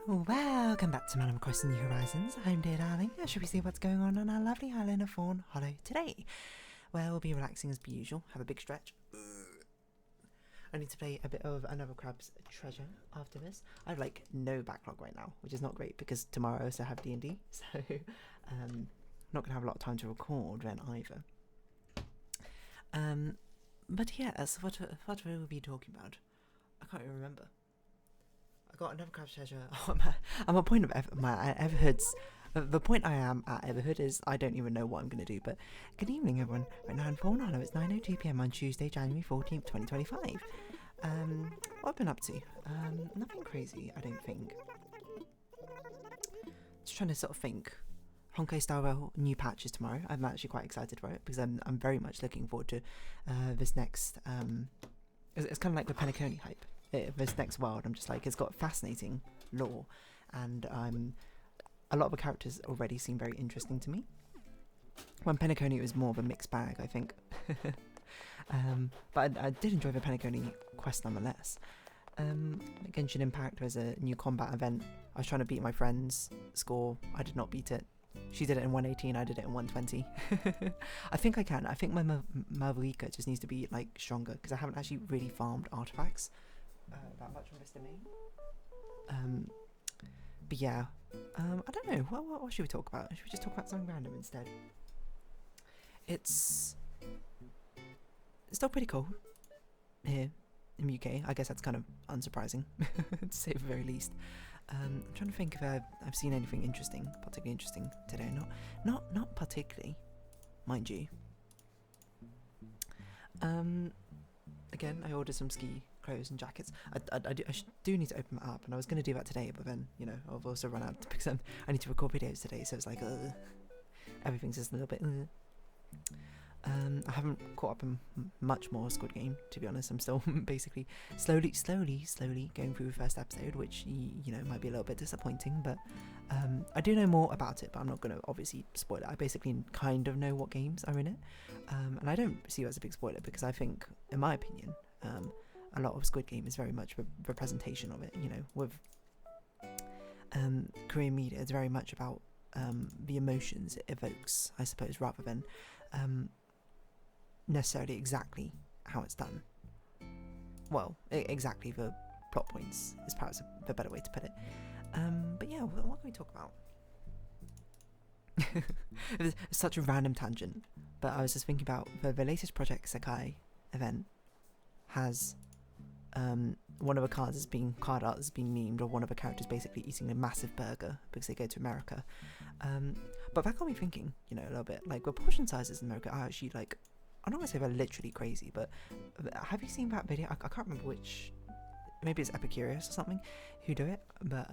Welcome back to Madam Crossing New Horizons. I'm dear darling. Shall we see what's going on our lovely island of Fawnhallow today? Well, we'll be relaxing as per usual. Have a big stretch. I need to play a bit of Another Crab's Treasure after this. I have like no backlog right now, which is not great because tomorrow I also have D&D, so not gonna have a lot of time to record then either. But yes, what will we be talking about? I can't even remember. I got Another Crab's Treasure. Oh, I'm at a point of my Everhood's. The point I am at Everhood is I don't even know what I'm going to do. But good evening, everyone. Right now in Fawnhallow, it's 9:02 PM on Tuesday, January 14th, 2025. What I've been up to? Nothing crazy, I don't think. Just trying to sort of think. Honkai Star Rail new patches tomorrow. I'm actually quite excited for it because I'm very much looking forward to this next. It's kind of like the Penacony hype. This next world, I'm just like, it's got fascinating lore, and a lot of the characters already seem very interesting to me. When Penacony was more of a mixed bag, I think. But I did enjoy the Penacony quest nonetheless. Genshin Impact was a new combat event. I was trying to beat my friend's score. I did not beat it. She did it in 118, I did it in 120. I think I can. I think my Mavrika just needs to be like stronger because I haven't actually really farmed artifacts that much on this domain. But yeah, I don't know. What should we talk about? Should we just talk about something random instead? It's still pretty cold here in the UK. I guess that's kind of unsurprising, to say the very least. I'm trying to think if I've seen anything particularly interesting today. Not particularly, mind you. Again, I ordered some ski clothes and jackets. I do need to open that up, and I was going to do that today, but then, you know, I've also run out because I need to record videos today, so it's like, everything's just a little bit, I haven't caught up in much more Squid Game, to be honest. I'm still basically slowly going through the first episode, which, you know, might be a little bit disappointing, but I do know more about it, but I'm not going to obviously spoil it. I basically kind of know what games are in it, and I don't see it as a big spoiler because I think, in my opinion, a lot of Squid Game is very much a representation of it. You know, with Korean media, it's very much about the emotions it evokes, I suppose, rather than necessarily exactly how it's done. Well, exactly the plot points is perhaps the better way to put it. But yeah, what can we talk about? It's such a random tangent, but I was just thinking about the latest Project Sekai event has one of the card art is being memed, or one of the characters basically eating a massive burger because they go to America. But that got me thinking, you know, a little bit. Like, the portion sizes in America are actually, like, I'm not going to say they're literally crazy, but have you seen that video? I can't remember which, maybe it's Epicurious or something, who do it, but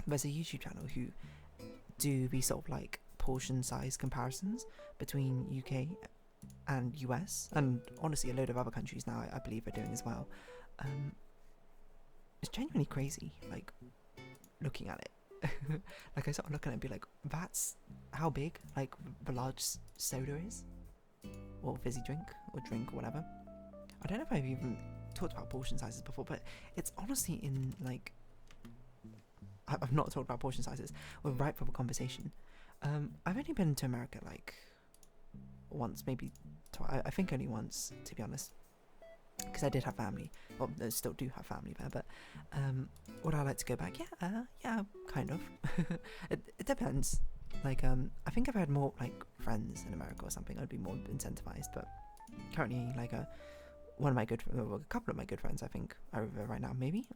there's a YouTube channel who do these sort of, like, portion size comparisons between UK and US, and honestly a load of other countries now I believe are doing as well. It's genuinely crazy, like, looking at it. Like, I sort of look at it and be like, that's how big, like, the large soda is, or fizzy drink, or whatever. I don't know if I've even talked about portion sizes before, but it's honestly in, like, I've not talked about portion sizes. We're ripe for a conversation. I've only been to America, like, once, maybe I think only once, to be honest, because I did have family, well, I still do have family there, but would I like to go back? Yeah, kind of. it depends. Like, I think if I had more, like, friends in America or something, I'd be more incentivized, but currently, like, a couple of my good friends, I think, are over there right now, maybe.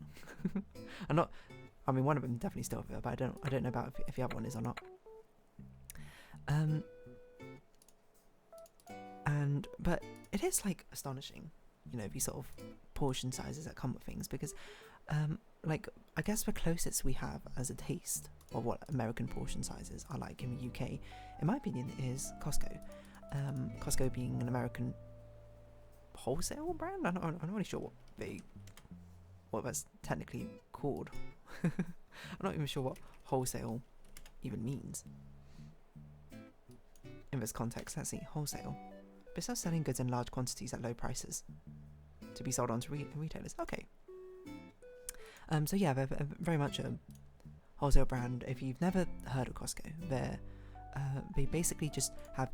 One of them definitely still over there, but I don't know about if the other one is or not. But it is, like, astonishing, you know, these sort of portion sizes that come with things, because like, I guess the closest we have as a taste of what American portion sizes are like in the UK, in my opinion, is Costco. Costco being an American wholesale brand. I'm not really sure what that's technically called. I'm not even sure what wholesale even means in this context. Let's see, wholesale. Besides selling goods in large quantities at low prices to be sold on to retailers. Okay. So yeah, they're very much a wholesale brand. If you've never heard of Costco, they basically just have,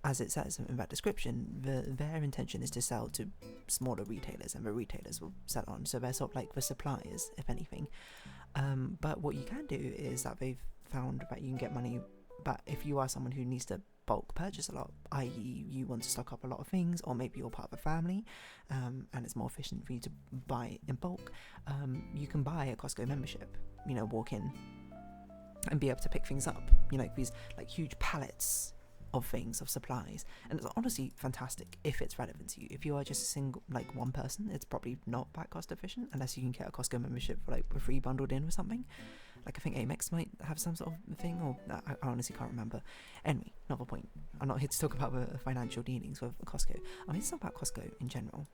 as it says in that description, their intention is to sell to smaller retailers, and the retailers will sell on. So they're sort of like the suppliers, if anything. But what you can do is that they've found that you can get money. But if you are someone who needs to bulk purchase a lot, i.e. you want to stock up a lot of things, or maybe you're part of a family, and it's more efficient for you to buy in bulk, you can buy a Costco membership. You know, walk in and be able to pick things up. You know, these like huge pallets of things, of supplies, and it's honestly fantastic if it's relevant to you. If you are just a single, like one person, it's probably not that cost efficient, unless you can get a Costco membership for like free bundled in with something. Like I think Amex might have some sort of thing, or I honestly can't remember. Anyway, not the point. I'm not here to talk about the financial dealings with Costco. I'm here to talk about Costco in general,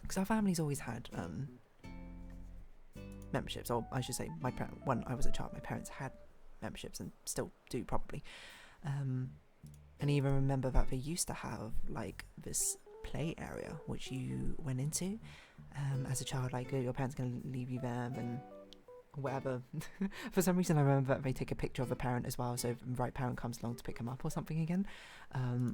because our family's always had memberships, or I should say, when I was a child, my parents had memberships and still do probably. And even remember that they used to have like this play area which you went into as a child, like your parents gonna leave you there and whatever. For some reason I remember that they take a picture of a parent as well, so if the right parent comes along to pick them up or something again,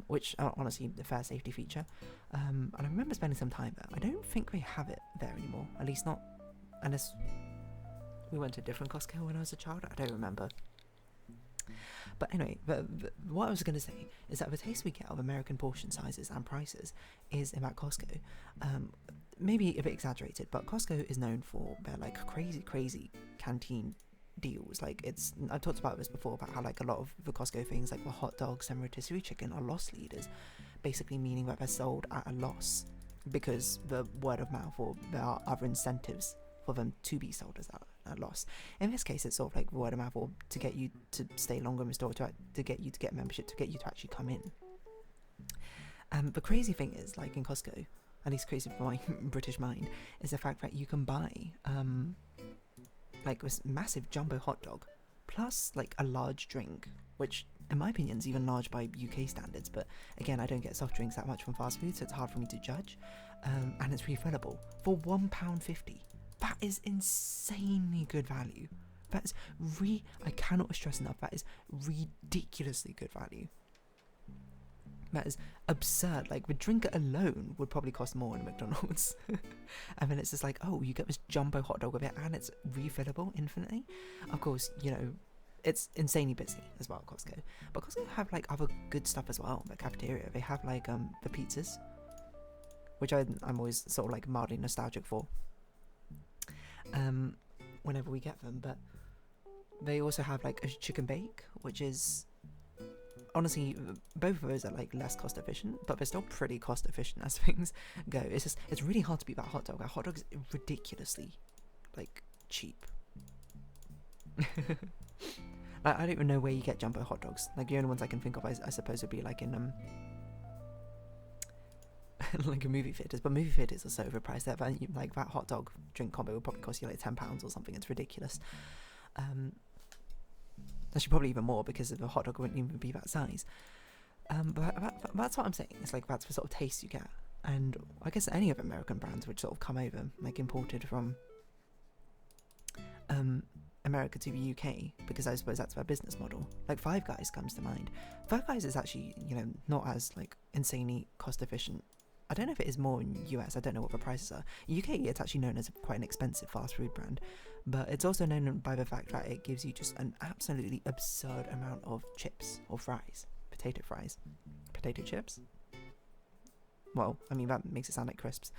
which honestly a fair safety feature. And I remember spending some time there. I don't think they have it there anymore, at least not unless we went to a different Costco when I was a child. I don't remember. But anyway, what I was going to say is that the taste we get of American portion sizes and prices is about Costco. Maybe a bit exaggerated, but Costco is known for their like crazy canteen deals. Like I've talked about this before, about how like a lot of the Costco things, like the hot dogs and rotisserie chicken, are loss leaders, basically meaning that they're sold at a loss because the word of mouth, or there are other incentives for them to be sold as at loss. In this case, it's sort of like word of mouth, or to get you to stay longer in the store, to get you to get membership, to get you to actually come in. The crazy thing is, like in Costco, at least crazy for my British mind, is the fact that you can buy like this massive jumbo hot dog plus like a large drink, which in my opinion is even large by UK standards, but again, I don't get soft drinks that much from fast food, so it's hard for me to judge. And it's refillable for £1.50. That is insanely good value. That is I cannot stress enough, that is ridiculously good value. That is absurd. Like the drink alone would probably cost more in McDonald's. And then it's just like, oh, you get this jumbo hot dog with it, and it's refillable infinitely. Of course, you know, it's insanely busy as well, Costco. But Costco have like other good stuff as well. The cafeteria, they have like the pizzas, which I'm always sort of like mildly nostalgic for whenever we get them. But they also have like a chicken bake, which is honestly, both of those are like less cost efficient, but they're still pretty cost efficient as things go. It's really hard to beat that hot dog. That hot dog is ridiculously like cheap. I don't even know where you get jumbo hot dogs. Like the only ones I can think of, I suppose, would be like in like a movie theaters, but movie theaters are so overpriced that like that hot dog drink combo would probably cost you like £10 or something. It's ridiculous. Actually, probably even more, because the hot dog wouldn't even be that size. But that's what I'm saying. It's like that's the sort of taste you get. And I guess any of American brands which sort of come over, like imported from America to the UK, because I suppose that's their business model. Like Five Guys comes to mind. Five Guys is actually, you know, not as like insanely cost efficient. I don't know if it is more in US. I don't know what the prices are. UK, it's actually known as quite an expensive fast food brand, but it's also known by the fact that it gives you just an absolutely absurd amount of chips or fries, potato chips. Well, I mean that makes it sound like crisps.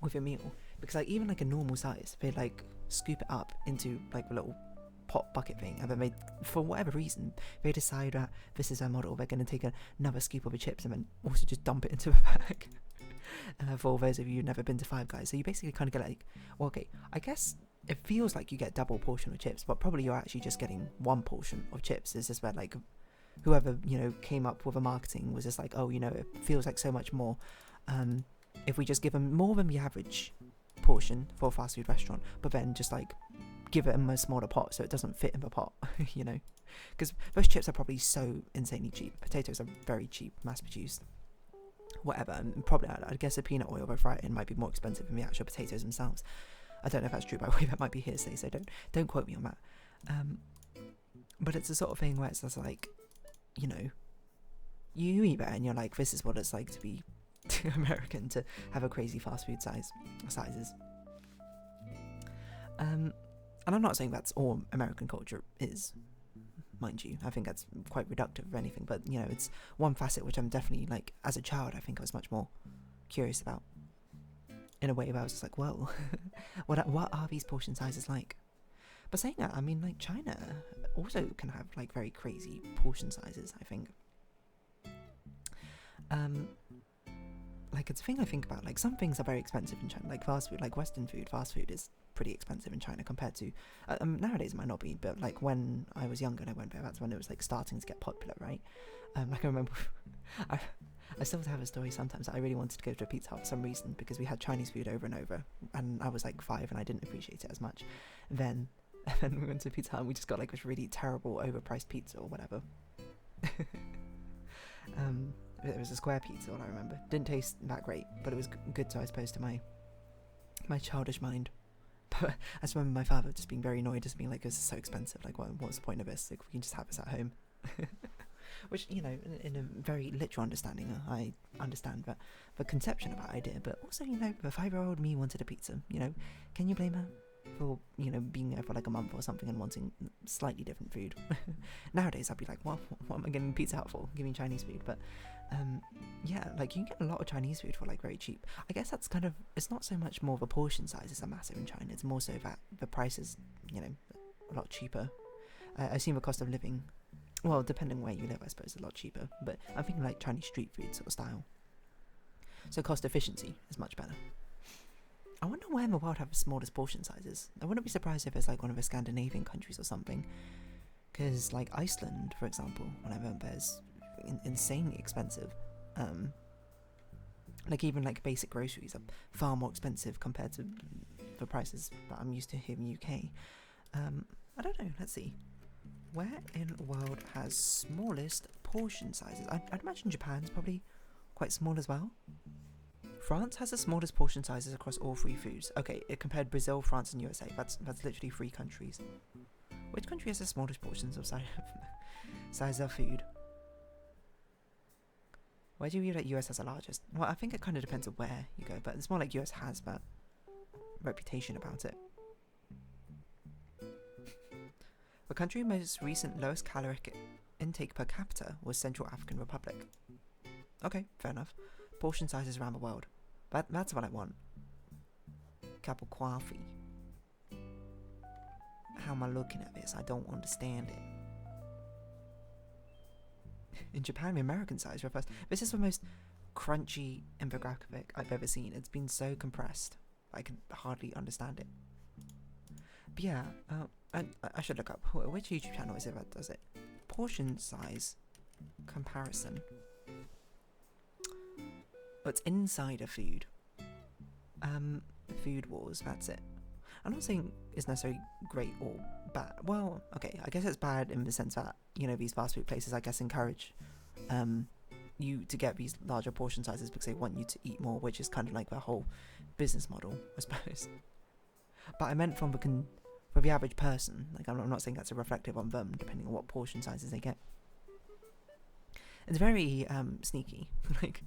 With a meal, because like even like a normal size, they like scoop it up into like a little pot bucket thing, and then they, for whatever reason, they decide that this is their model. They're going to take another scoop of the chips and then also just dump it into a bag. For those of you who've never been to Five Guys, so you basically kind of get like, well, okay, I guess it feels like you get double portion of chips, but probably you're actually just getting one portion of chips. It's just where like whoever, you know, came up with the marketing was just like, oh, you know, it feels like so much more if we just give them more than the average portion for a fast food restaurant, but then just like give it a smaller pot so it doesn't fit in the pot. You know, because those chips are probably so insanely cheap. Potatoes are very cheap, mass produced. whatever. And probably, I guess the peanut oil they fry it in might be more expensive than the actual potatoes themselves. I don't know if that's true, by the way. That might be hearsay, so don't quote me on that. But it's the sort of thing where it's just like, you know, you eat that and you're like, this is what it's like to be American, to have a crazy fast food sizes. And I'm not saying that's all American culture is, mind you. I think that's quite reductive of anything, but you know, it's one facet which I'm definitely, like, as a child, I think I was much more curious about. In a way where I was just like, well, what are these portion sizes like? But saying that, I mean, like, China also can have, like, very crazy portion sizes, I think. Like, it's a thing I think about. Like, some things are very expensive in China, like fast food, like Western food. Fast food is pretty expensive in China compared to nowadays it might not be, but like when I was younger and I went there, that's when it was like starting to get popular, right? Like I remember I still have a story sometimes that I really wanted to go to a pizza hut for some reason because we had Chinese food over and over, and I was like 5 and I didn't appreciate it as much. Then we went to a pizza hut and we just got like this really terrible overpriced pizza or whatever. It was a square pizza, what I remember. Didn't taste that great, but it was good, so I suppose, to my childish mind. But I just remember my father just being very annoyed, just being like, this is so expensive, like what's the point of this? Like, we can just have this at home. Which, you know, in a very literal understanding, I understand the conception of that idea, but also, you know, the 5-year-old me wanted a pizza, you know, can you blame her for, you know, being there for like a month or something and wanting slightly different food? Nowadays I'd be like, well, what am I getting pizza out for? Give me Chinese food. But yeah, like, you can get a lot of Chinese food for like very cheap. I guess that's kind of, it's not so much more the portion sizes are massive in China, it's more so that the price is, you know, a lot cheaper. I assume the cost of living, well, depending where you live, I suppose, a lot cheaper, but I'm thinking like Chinese street food sort of style. So cost efficiency is much better. I wonder where in the world have the smallest portion sizes. I wouldn't be surprised if it's like one of the Scandinavian countries or something, because like Iceland, for example, when I went there, is insanely expensive. Like even like basic groceries are far more expensive compared to the prices that I'm used to here in the UK. I don't know, let's see. Where in the world has smallest portion sizes? I'd imagine Japan's probably quite small as well. France has the smallest portion sizes across all 3 foods. Okay, it compared Brazil, France and USA. That's literally 3 countries. Which country has the smallest portions of size of food? Where do you view that US has the largest? Well, I think it kind of depends on where you go, but it's more like US has that reputation about it. The country with most recent lowest caloric intake per capita was Central African Republic. Okay, fair enough. Portion sizes around the world. That's what I want. Capo Coffee. How am I looking at this? I don't understand it. In Japan, the American size refers. This is the most crunchy infographic I've ever seen. It's been so compressed, I can hardly understand it. But yeah, I should look up which YouTube channel is it that does it. Portion size comparison. Oh, it's Insider Food. Food Wars, that's it. I'm not saying it's necessarily great or bad. Well, okay, I guess it's bad in the sense that, you know, these fast food places, I guess, encourage you to get these larger portion sizes because they want you to eat more, which is kind of like their whole business model, I suppose. But I meant for the average person. Like, I'm not saying that's a reflective on them, depending on what portion sizes they get. It's very sneaky. Like,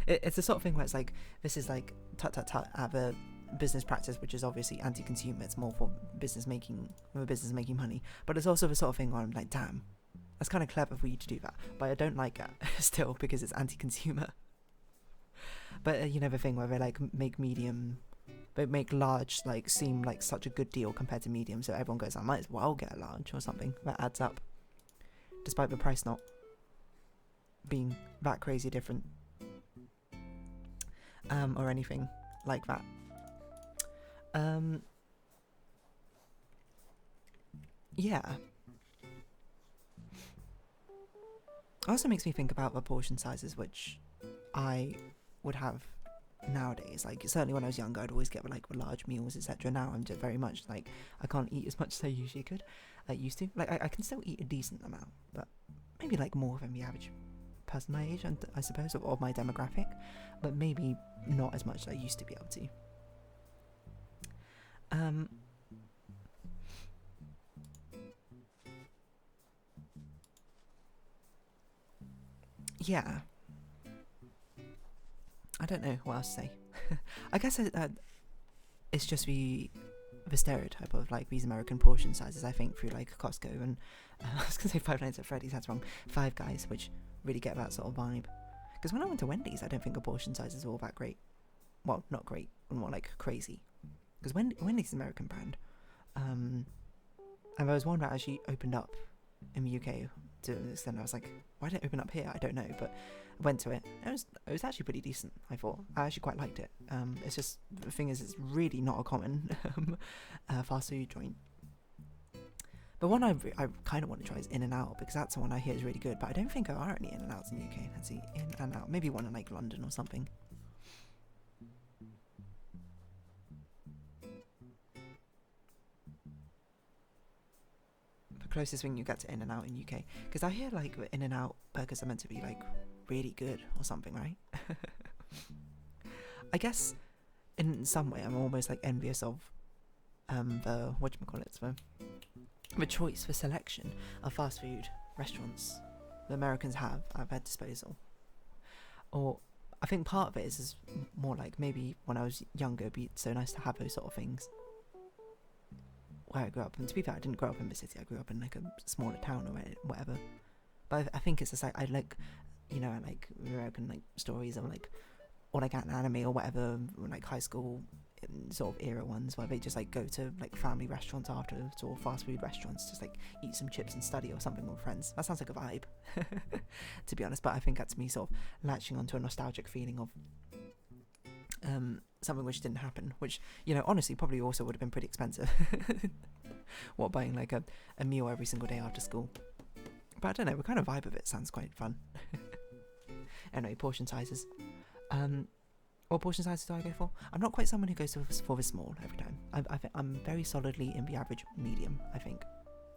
it's the sort of thing where it's like, this is like tut have a business practice which is obviously anti-consumer. It's more for business making money, but it's also the sort of thing where I'm like, damn, that's kind of clever for you to do that, but I don't like it still because it's anti-consumer. But you know, the thing where they like make large like seem like such a good deal compared to medium, so everyone goes, I might as well get a large or something. That adds up, despite the price not being that crazy different, or anything like that. Yeah. Also makes me think about the portion sizes which I would have nowadays. Like, certainly when I was younger, I'd always get like large meals, etc. Now I'm just very much like, I can't eat as much as I usually could, used to. Like, I can still eat a decent amount, but maybe like more than the average person my age, and I suppose, of my demographic, but maybe not as much as I used to be able to. Yeah. I don't know what else to say. I guess it's just the stereotype of like these American portion sizes, I think, through like Costco and I was gonna say Five Nights at Freddy's, that's wrong. Five Guys, which really get that sort of vibe. Because when I went to Wendy's, I don't think the portion sizes were all that great. Well, not great, more like crazy. Because Wendy's is an American brand. And there was one that actually opened up in the UK to an extent. I was like, why didn't it open up here? I don't know, but I went to it. It was actually pretty decent, I thought. I actually quite liked it. It's just, the thing is, it's really not a common fast food joint. The one I kind of want to try is In-N-Out, because that's the one I hear is really good, but I don't think there are any In-N-Outs in the UK. Let's see, In-N-Out, maybe one in like London or something. The closest thing you get to In-N-Out in UK, because I hear like In-N-Out burgers are meant to be like really good or something, right? I guess in some way I'm almost like envious of the the choice for selection of fast food restaurants the Americans have at their disposal. Or I think part of it is more like maybe when I was younger it'd be so nice to have those sort of things where I grew up. And to be fair, I didn't grow up in the city, I grew up in like a smaller town or whatever. But I think it's just like I like, you know, I like American like stories of like, or like an anime or whatever, like high school sort of era ones where they just like go to like family restaurants after, or fast food restaurants, just like eat some chips and study or something with friends. That sounds like a vibe, to be honest. But I think that's me sort of latching onto a nostalgic feeling of something which didn't happen, which, you know, honestly probably also would have been pretty expensive. What, buying like a meal every single day after school? But I don't know, the kind of vibe of it sounds quite fun. Anyway, portion sizes. What portion sizes do I go for? I'm not quite someone who goes for the small every time. I'm very solidly in the average medium, I think.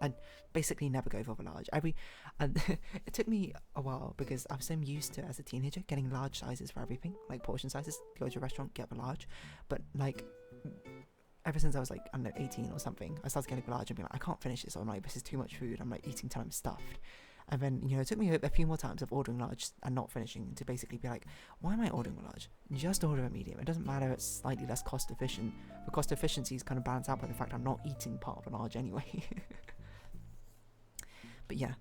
I basically never go for the large. It took me a while because I was so used to, as a teenager, getting large sizes for everything, like portion sizes. Go to a restaurant, get the large. But like, ever since I was like, I don't know, 18 or something, I started getting the large and being like, I can't finish this. I'm like, this is too much food. I'm like eating till I'm stuffed. And then, you know, it took me a few more times of ordering large and not finishing to basically be like, why am I ordering a large? Just order a medium. It doesn't matter, it's slightly less cost efficient. The cost efficiency is kind of balanced out by the fact I'm not eating part of a large anyway. But yeah,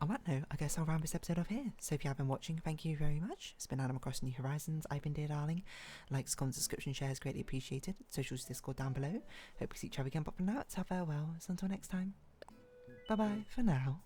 on that note, I guess I'll round this episode off here. So if you have been watching, thank you very much. It's been Animal Crossing New Horizons. I've been Dear Darling. Likes, comments, subscription, shares, greatly appreciated. Socials, Discord down below. Hope we see each other again, but for now, it's farewell. Until next time. Bye bye for now.